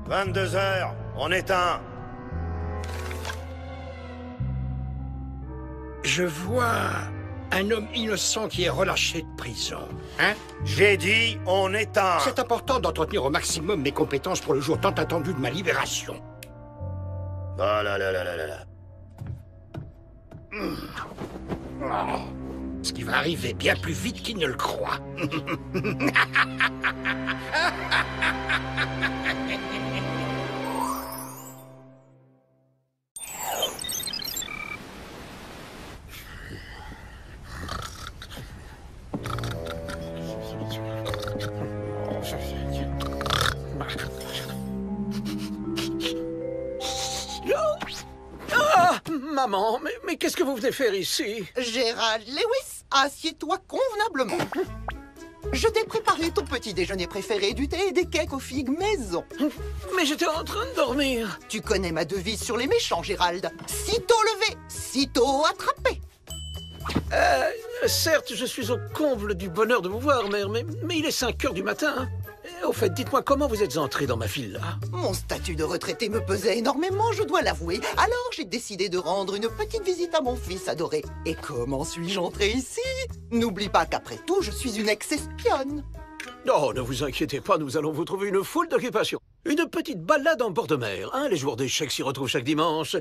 22 h, on éteint. Je vois un homme innocent qui est relâché de prison. Hein? J'ai dit, on éteint. C'est important d'entretenir au maximum mes compétences pour le jour tant attendu de ma libération. Oh là là là là là là. Ce qui va arriver bien plus vite qu'il ne le croit. Maman, mais qu'est-ce que vous venez faire ici? Gérald Lewis, assieds-toi convenablement. Je t'ai préparé ton petit déjeuner préféré, du thé et des cakes aux figues maison. Mais j'étais en train de dormir. Tu connais ma devise sur les méchants, Gérald. Sitôt levé, sitôt attrapé. Certes, je suis au comble du bonheur de vous voir, mère, mais il est 5 heures du matin. Au fait, dites-moi comment vous êtes entré dans ma villa. Mon statut de retraité me pesait énormément, je dois l'avouer. Alors j'ai décidé de rendre une petite visite à mon fils adoré. Et comment suis-je entré ici? N'oublie pas qu'après tout, je suis une ex-espionne. Oh, ne vous inquiétez pas, nous allons vous trouver une foule d'occupations. Une petite balade en bord de mer, hein, les joueurs d'échecs s'y retrouvent chaque dimanche.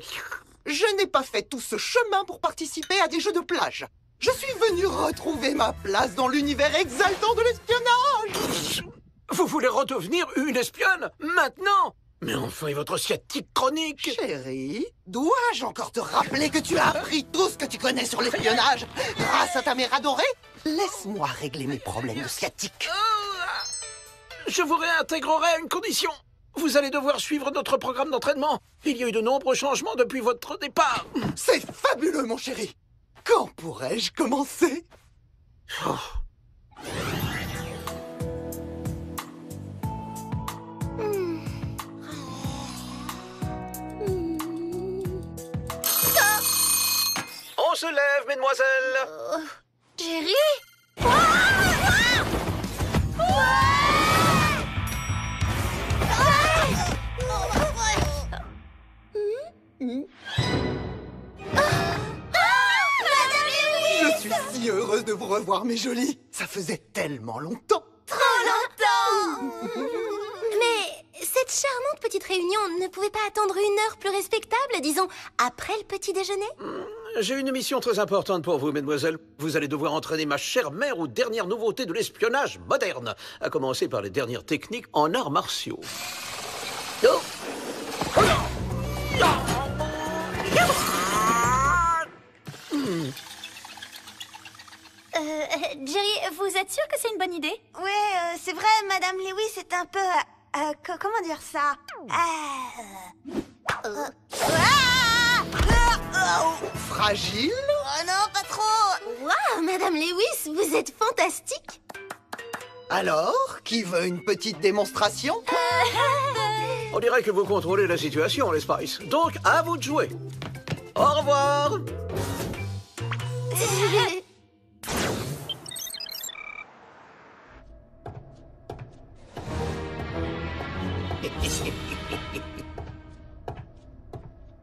Je n'ai pas fait tout ce chemin pour participer à des jeux de plage. Je suis venu retrouver ma place dans l'univers exaltant de l'espionnage. Vous voulez redevenir une espionne, maintenant? Mais enfin, et votre sciatique chronique? Chérie, dois-je encore te rappeler que tu as appris tout ce que tu connais sur l'espionnage grâce à ta mère adorée? Laisse-moi régler mes problèmes de sciatique. Je vous réintégrerai à une condition. Vous allez devoir suivre notre programme d'entraînement. Il y a eu de nombreux changements depuis votre départ. C'est fabuleux, mon chéri. Quand pourrais-je commencer? Oh. On se lève, mesdemoiselles. Jerry? Je suis si heureuse de vous revoir, mes jolies. Ça faisait tellement longtemps. Trop longtemps! Mais cette charmante petite réunion ne pouvait pas attendre une heure plus respectable, disons, après le petit déjeuner? J'ai une mission très importante pour vous, mesdemoiselles. Vous allez devoir entraîner ma chère mère aux dernières nouveautés de l'espionnage moderne, à commencer par les dernières techniques en arts martiaux. Oh. Jerry, vous êtes sûr que c'est une bonne idée? Ouais, c'est vrai, Madame Lewis est un peu... comment dire ça? Fragile? Oh non, pas trop! Waouh, Madame Lewis, vous êtes fantastique! Alors, qui veut une petite démonstration? On dirait que vous contrôlez la situation, les Spice. Donc, à vous de jouer. Au revoir.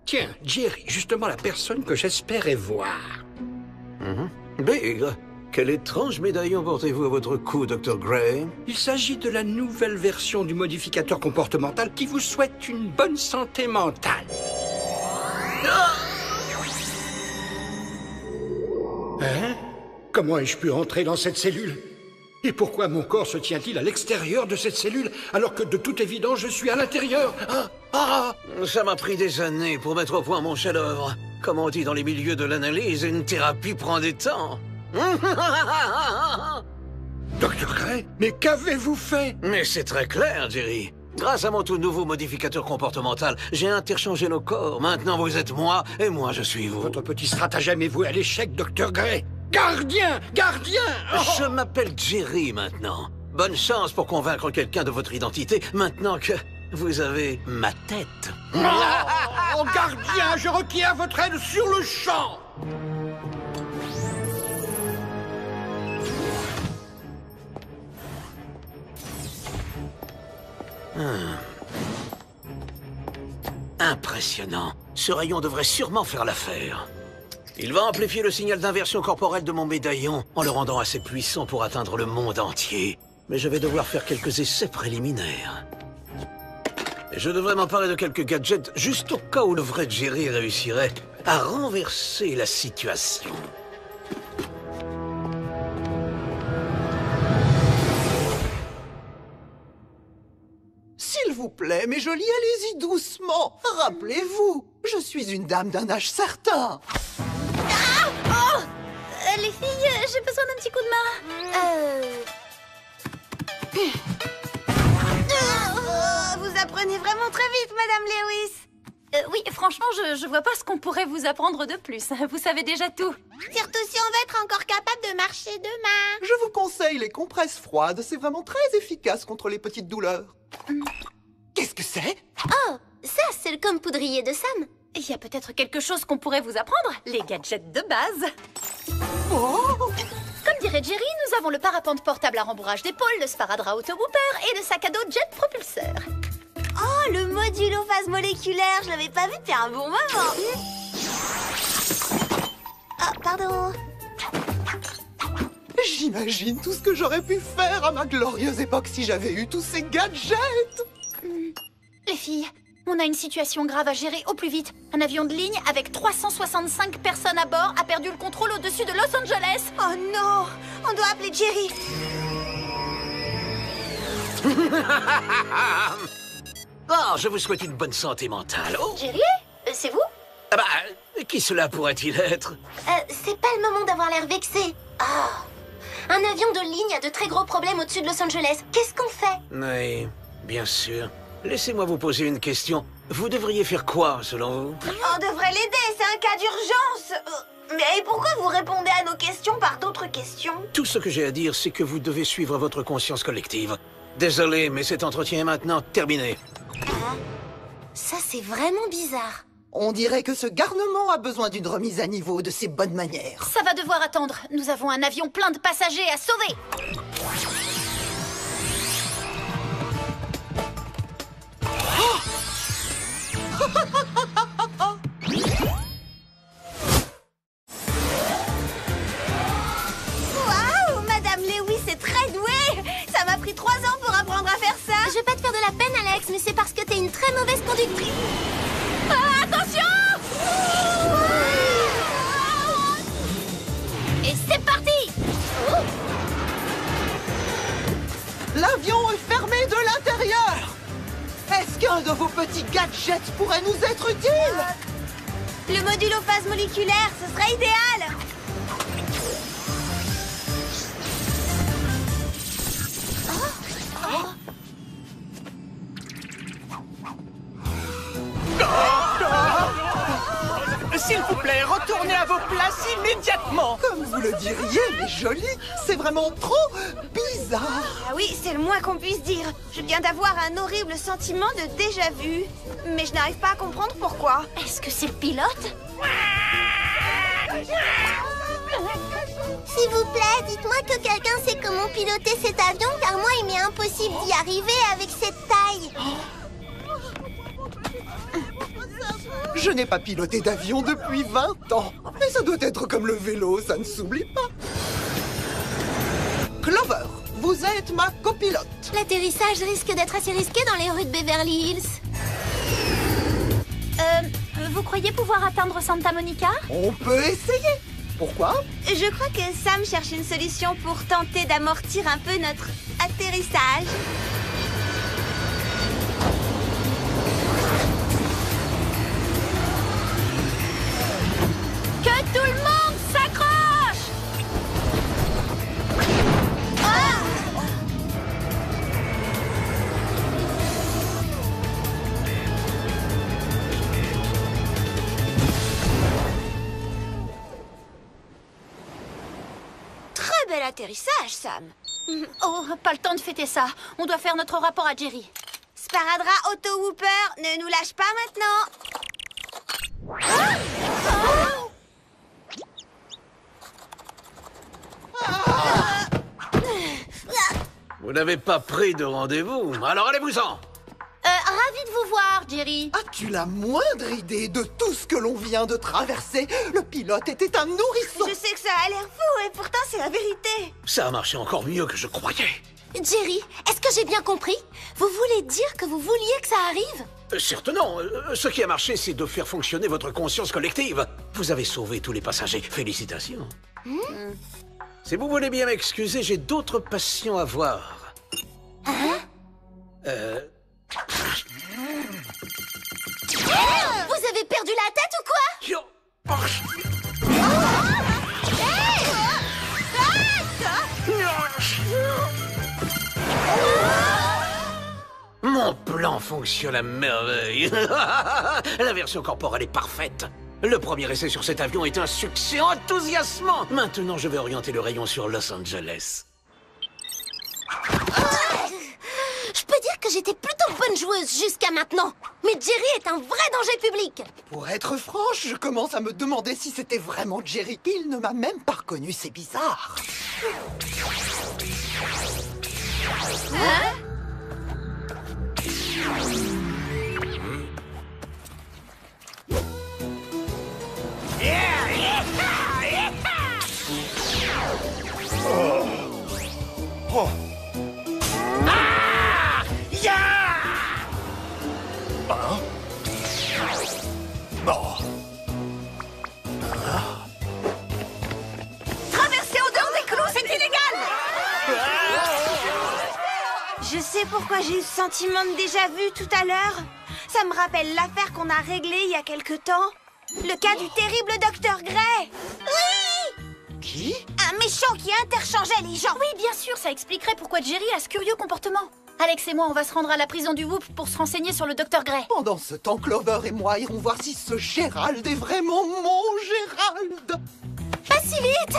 Tiens, Jerry, justement la personne que j'espérais voir. Bigre, quel étrange médaillon portez-vous à votre cou, Dr. Gray? Il s'agit de la nouvelle version du modificateur comportemental qui vous souhaite une bonne santé mentale. Hein? Comment ai-je pu entrer dans cette cellule? Et pourquoi mon corps se tient-il à l'extérieur de cette cellule alors que de toute évidence je suis à l'intérieur? Ça m'a pris des années pour mettre au point mon chef-d'œuvre. Comme on dit dans les milieux de l'analyse, une thérapie prend des temps. Dr. Gray, mais qu'avez-vous fait? Mais c'est très clair, Jerry. Grâce à mon tout nouveau modificateur comportemental, j'ai interchangé nos corps. Maintenant, vous êtes moi, et moi, je suis vous. Votre petit stratagème est voué à l'échec, Dr. Gray. Gardien! Gardien! Je m'appelle Jerry maintenant. Bonne chance pour convaincre quelqu'un de votre identité, maintenant que vous avez ma tête. Oh, gardien, je requiers votre aide sur le champ! Impressionnant. Ce rayon devrait sûrement faire l'affaire. Il va amplifier le signal d'inversion corporelle de mon médaillon en le rendant assez puissant pour atteindre le monde entier. Mais je vais devoir faire quelques essais préliminaires. Et je devrais m'emparer de quelques gadgets juste au cas où le vrai Jerry réussirait à renverser la situation. S'il vous plaît, mes jolis, allez-y doucement. Rappelez-vous, je suis une dame d'un âge certain. Les filles, j'ai besoin d'un petit coup de main. Vous apprenez vraiment très vite, Madame Lewis. Oui, franchement, je vois pas ce qu'on pourrait vous apprendre de plus. Vous savez déjà tout. Surtout si on veut être encore capable de marcher demain. Je vous conseille les compresses froides, c'est vraiment très efficace contre les petites douleurs. Qu'est-ce que c'est? Oh, ça, c'est le gomme poudrier de Sam. Il y a peut-être quelque chose qu'on pourrait vous apprendre. Les gadgets de base. Oh! Comme dirait Jerry, nous avons le parapente portable à rembourrage d'épaule, le sparadrap auto-whooper et le sac à dos jet propulseur. Oh, le modulo phase moléculaire, je l'avais pas vu depuis un bon moment. Oh, pardon. J'imagine tout ce que j'aurais pu faire à ma glorieuse époque si j'avais eu tous ces gadgets. Les filles, on a une situation grave à gérer au plus vite. Un avion de ligne avec 365 personnes à bord a perdu le contrôle au-dessus de Los Angeles. Oh non, on doit appeler Jerry. Oh, je vous souhaite une bonne santé mentale. Oh, Jerry, c'est vous? ah bah, qui cela pourrait-il être? C'est pas le moment d'avoir l'air vexé. Ah, un avion de ligne a de très gros problèmes au-dessus de Los Angeles. Qu'est-ce qu'on fait? Oui, bien sûr. Laissez-moi vous poser une question. Vous devriez faire quoi, selon vous? On devrait l'aider, c'est un cas d'urgence. Mais pourquoi vous répondez à nos questions par d'autres questions? Tout ce que j'ai à dire, c'est que vous devez suivre votre conscience collective. Désolé, mais cet entretien est maintenant terminé. Ça, c'est vraiment bizarre. On dirait que ce garnement a besoin d'une remise à niveau de ses bonnes manières. Ça va devoir attendre. Nous avons un avion plein de passagers à sauver. Waouh, Madame Lewis est très douée. Ça m'a pris 3 ans pour apprendre à faire ça. Je vais pas te faire de la peine, Alex, mais c'est parce que t'es une très mauvaise conductrice. Attention! Et c'est parti! L'avion est fermé de l'intérieur. Est-ce qu'un de vos petits gadgets pourrait nous être utile? Le modulo phase moléculaire, ce serait idéal. S'il vous plaît, retournez à vos places immédiatement. Comme vous le diriez, mes jolis, c'est vraiment trop bizarre. Ah oui, c'est le moins qu'on puisse dire. Je viens d'avoir un horrible sentiment de déjà-vu. Mais je n'arrive pas à comprendre pourquoi. Est-ce que c'est le pilote? S'il vous plaît, dites-moi que quelqu'un sait comment piloter cet avion, car moi, il m'est impossible d'y arriver avec cette taille. Je n'ai pas piloté d'avion depuis 20 ans. Mais ça doit être comme le vélo, ça ne s'oublie pas. Clover, vous êtes ma copilote. L'atterrissage risque d'être assez risqué dans les rues de Beverly Hills. Vous croyez pouvoir atteindre Santa Monica? On peut essayer. Pourquoi? Je crois que Sam cherche une solution pour tenter d'amortir un peu notre atterrissage. Que tout le monde s'accroche! Très bel atterrissage, Sam. Oh, pas le temps de fêter ça. On doit faire notre rapport à Jerry. Sparadrap auto-whooper, ne nous lâche pas maintenant. Vous n'avez pas pris de rendez-vous, alors allez-vous-en! Ravi de vous voir, Jerry. As-tu la moindre idée de tout ce que l'on vient de traverser? Le pilote était un nourrisson. Je sais que ça a l'air fou et pourtant c'est la vérité. Ça a marché encore mieux que je croyais. Jerry, est-ce que j'ai bien compris? Vous voulez dire que vous vouliez que ça arrive? Certes non. Ce qui a marché, c'est de faire fonctionner votre conscience collective. Vous avez sauvé tous les passagers. Félicitations. Si vous voulez bien m'excuser, j'ai d'autres patients à voir. Hein? Vous avez perdu la tête ou quoi? Mon plan fonctionne à merveille. La version corporelle est parfaite. Le premier essai sur cet avion est un succès enthousiasmant. Maintenant, je vais orienter le rayon sur Los Angeles. Je peux dire que j'étais plutôt bonne joueuse jusqu'à maintenant. Mais Jerry est un vrai danger public. Pour être franche, je commence à me demander si c'était vraiment Jerry. Il ne m'a même pas reconnu, c'est bizarre. Traverser en dehors des clous, c'est illégal. Je sais pourquoi j'ai eu ce sentiment de déjà-vu tout à l'heure. Ça me rappelle l'affaire qu'on a réglée il y a quelque temps. Le cas du terrible Dr. Gray. Oui! Qui? Un méchant qui interchangeait les gens. Oui, bien sûr, ça expliquerait pourquoi Jerry a ce curieux comportement. Alex et moi, on va se rendre à la prison du Whoop pour se renseigner sur le Dr. Gray. Pendant ce temps, Clover et moi irons voir si ce Gérald est vraiment mon Gérald. Pas si vite!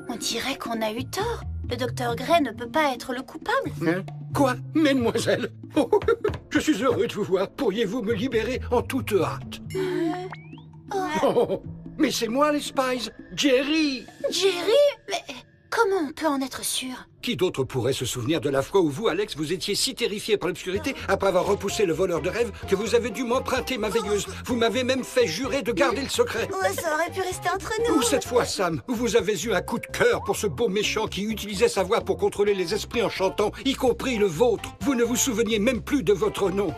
On dirait qu'on a eu tort. Le Dr. Gray ne peut pas être le coupable. Hein? Quoi, mesdemoiselles? Oh, je suis heureux de vous voir. Pourriez-vous me libérer en toute hâte? Oh, mais c'est moi, les Spies, Jerry! Jerry? Mais comment on peut en être sûr? Qui d'autre pourrait se souvenir de la fois où vous, Alex, vous étiez si terrifié par l'obscurité après avoir repoussé le voleur de rêve que vous avez dû m'emprunter ma veilleuse. Vous m'avez même fait jurer de garder le secret. Ouais, ça aurait pu rester entre nous. Ou cette fois, Sam, où vous avez eu un coup de cœur pour ce beau méchant qui utilisait sa voix pour contrôler les esprits en chantant, y compris le vôtre. Vous ne vous souveniez même plus de votre nom.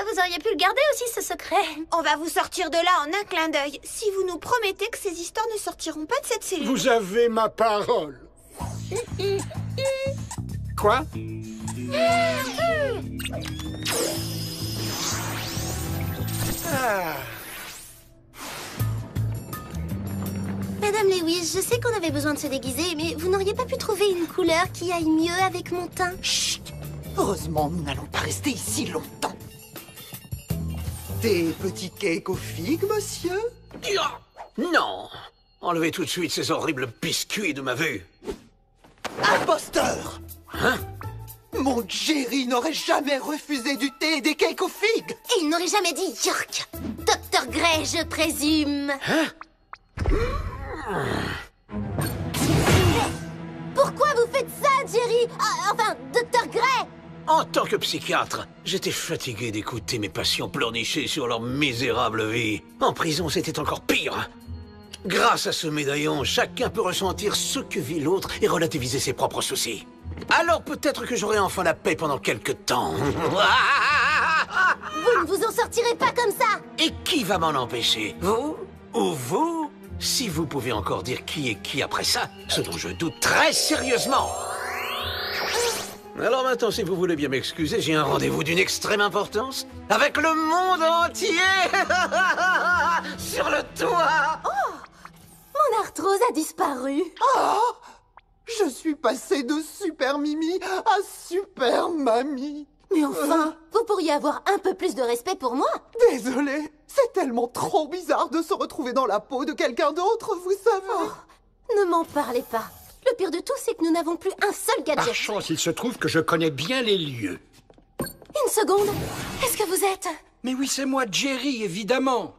Vous auriez pu le garder aussi, ce secret. On va vous sortir de là en un clin d'œil. Si vous nous promettez que ces histoires ne sortiront pas de cette cellule. Vous avez ma parole. Quoi? Madame Lewis, je sais qu'on avait besoin de se déguiser, mais vous n'auriez pas pu trouver une couleur qui aille mieux avec mon teint? Chut! Heureusement, nous n'allons pas rester ici longtemps. Des petits cakes aux figues, monsieur? Non! Enlevez tout de suite ces horribles biscuits de ma vue. Imposteur! Hein? Mon Jerry n'aurait jamais refusé du thé et des cakes aux figues! Et il n'aurait jamais dit York. Dr. Gray, je présume. Hein? Pourquoi vous faites ça, Jerry? Enfin, Dr. Gray! En tant que psychiatre, j'étais fatigué d'écouter mes patients pleurnicher sur leur misérable vie. En prison, c'était encore pire. Grâce à ce médaillon, chacun peut ressentir ce que vit l'autre et relativiser ses propres soucis. Alors peut-être que j'aurai enfin la paix pendant quelque temps. Vous ne vous en sortirez pas comme ça! Et qui va m'en empêcher? Vous? Ou vous? Si vous pouvez encore dire qui est qui après ça, ce dont je doute très sérieusement. Alors maintenant, si vous voulez bien m'excuser, j'ai un rendez-vous d'une extrême importance avec le monde entier. Sur le toit. Mon arthrose a disparu. Oh! Je suis passé de Super Mimi à Super Mamie. Mais enfin, vous pourriez avoir un peu plus de respect pour moi. Désolé, c'est tellement trop bizarre de se retrouver dans la peau de quelqu'un d'autre, vous savez. Ne m'en parlez pas. Le pire de tout, c'est que nous n'avons plus un seul gadget. Par chance, il se trouve que je connais bien les lieux. Une seconde. Est-ce que vous êtes Mais oui, c'est moi, Jerry, évidemment.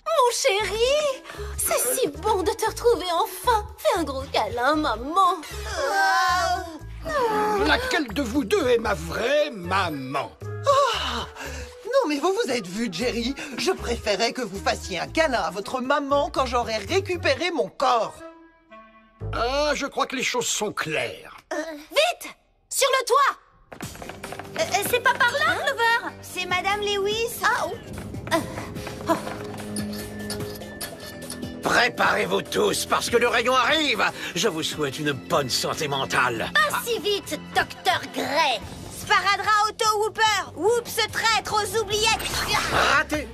Mon chéri, c'est si bon de te retrouver enfin. Fais un gros câlin, maman. Laquelle de vous deux est ma vraie maman? Non mais vous vous êtes vu, Jerry. Je préférais que vous fassiez un câlin à votre maman quand j'aurai récupéré mon corps. Ah, je crois que les choses sont claires. Vite, sur le toit. C'est pas par là, Clover? C'est Madame Lewis. Préparez-vous tous, parce que le rayon arrive. Je vous souhaite une bonne santé mentale. Pas si vite, Docteur Gray. Sparadrap Auto Whooper. Whoop ce traître aux oubliettes. Raté.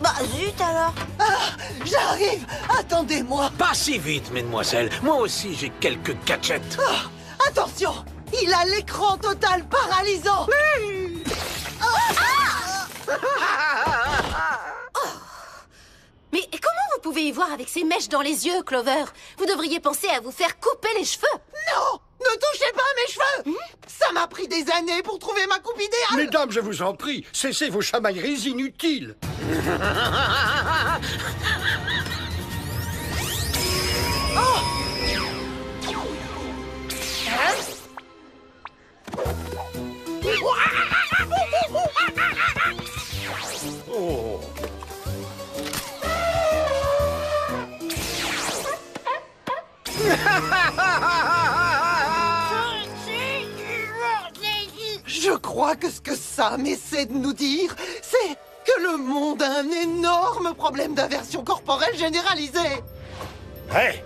Bah zut alors. J'arrive. Attendez-moi. Pas si vite, mesdemoiselles. Moi aussi, j'ai quelques gadgets. Attention, il a l'écran total paralysant. Mais comment vous pouvez y voir avec ces mèches dans les yeux, Clover? Vous devriez penser à vous faire couper les cheveux. Non, ne touchez pas à mes cheveux. Ça m'a pris des années pour trouver ma coupe idéale. Mesdames, je vous en prie, cessez vos chamailleries inutiles. Je crois que ce que Sam essaie de nous dire, c'est que le monde a un énorme problème d'inversion corporelle généralisée. Hé,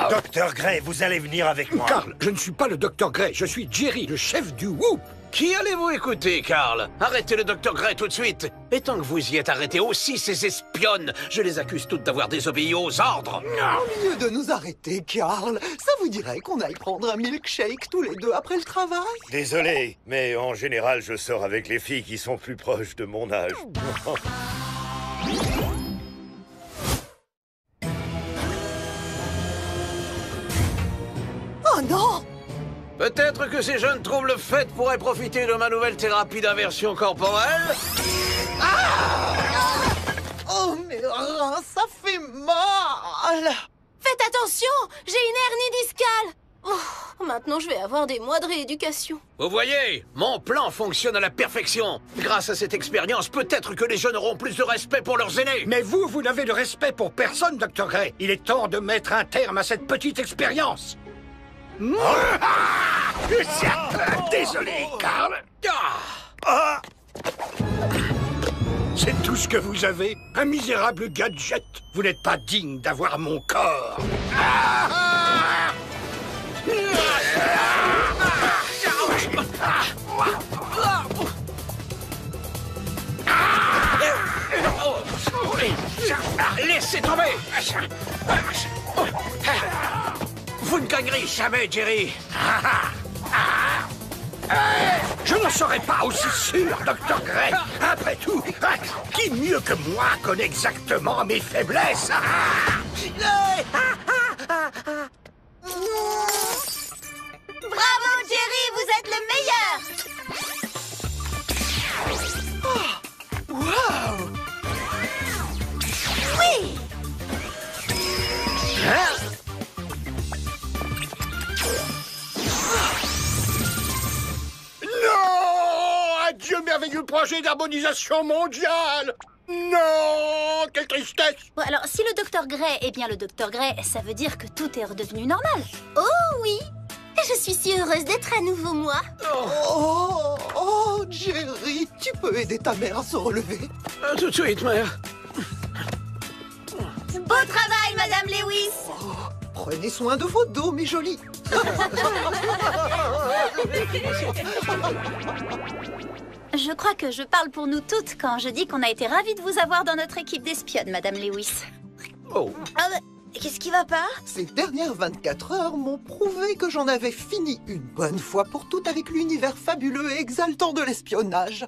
Docteur Gray, vous allez venir avec moi. Carl, je ne suis pas le Docteur Gray, je suis Jerry, le chef du Whoop. Qui allez-vous écouter, Carl? Arrêtez le Dr. Gray tout de suite. Et tant que vous y êtes, arrêtez aussi ces espionnes. Je les accuse toutes d'avoir désobéi aux ordres. Au lieu de nous arrêter, Carl, ça vous dirait qu'on aille prendre un milkshake tous les deux après le travail? Désolé, mais en général, je sors avec les filles qui sont plus proches de mon âge. Oh non! Peut-être que ces jeunes troubles faits pourraient profiter de ma nouvelle thérapie d'inversion corporelle. Oh, mes reins, ça fait mal! Faites attention, j'ai une hernie discale. Oh, maintenant, je vais avoir des mois de rééducation. Vous voyez, mon plan fonctionne à la perfection. Grâce à cette expérience, peut-être que les jeunes auront plus de respect pour leurs aînés. Mais vous n'avez de respect pour personne, Dr. Gray. Il est temps de mettre un terme à cette petite expérience. Désolé, Carl. C'est tout ce que vous avez? Un misérable gadget. Vous n'êtes pas digne d'avoir mon corps. Laissez tomber. Vous ne gagnerez jamais, Jerry. Je n'en serais pas aussi sûr, Dr. Gray. Après tout, qui mieux que moi connaît exactement mes faiblesses? Bravo, Jerry, vous êtes le meilleur. Wow! Oui. Non! Adieu, merveilleux projet d'harmonisation mondiale! Non! Quelle tristesse! Bon, alors, si le Dr. Gray est bien le Dr. Gray, ça veut dire que tout est redevenu normal. Oh oui, je suis si heureuse d'être à nouveau moi. Oh, Jerry, tu peux aider ta mère à se relever? Tout de suite, mère. Beau travail, Madame Lewis. Prenez soin de vos dos, mes jolis. Je crois que je parle pour nous toutes quand je dis qu'on a été ravis de vous avoir dans notre équipe d'espionnes, Madame Lewis. Oh. Qu'est-ce qui va pas? Ces dernières 24 heures m'ont prouvé que j'en avais fini une bonne fois pour toutes avec l'univers fabuleux et exaltant de l'espionnage.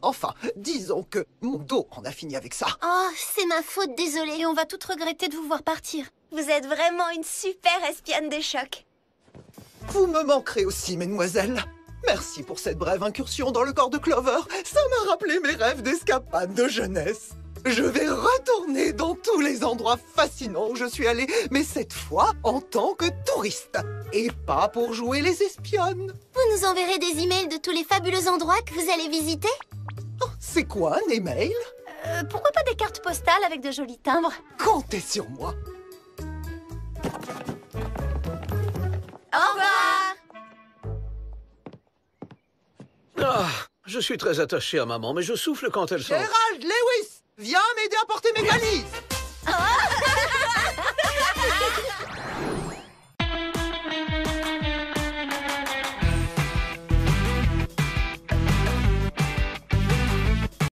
Enfin, disons que mon dos en a fini avec ça. Oh, c'est ma faute, désolée. Et on va toutes regretter de vous voir partir. Vous êtes vraiment une super espionne de choc. Vous me manquerez aussi, mesdemoiselles. Merci pour cette brève incursion dans le corps de Clover. Ça m'a rappelé mes rêves d'escapade de jeunesse. Je vais retourner dans tous les endroits fascinants où je suis allée, mais cette fois en tant que touriste. Et pas pour jouer les espionnes. Vous nous enverrez des emails de tous les fabuleux endroits que vous allez visiter? Oh, c'est quoi un email? Pourquoi pas des cartes postales avec de jolis timbres? Comptez sur moi. Au revoir. Ah, je suis très attaché à maman, mais je souffle quand elle sort. Gérald Lewis, viens m'aider à porter mes valises.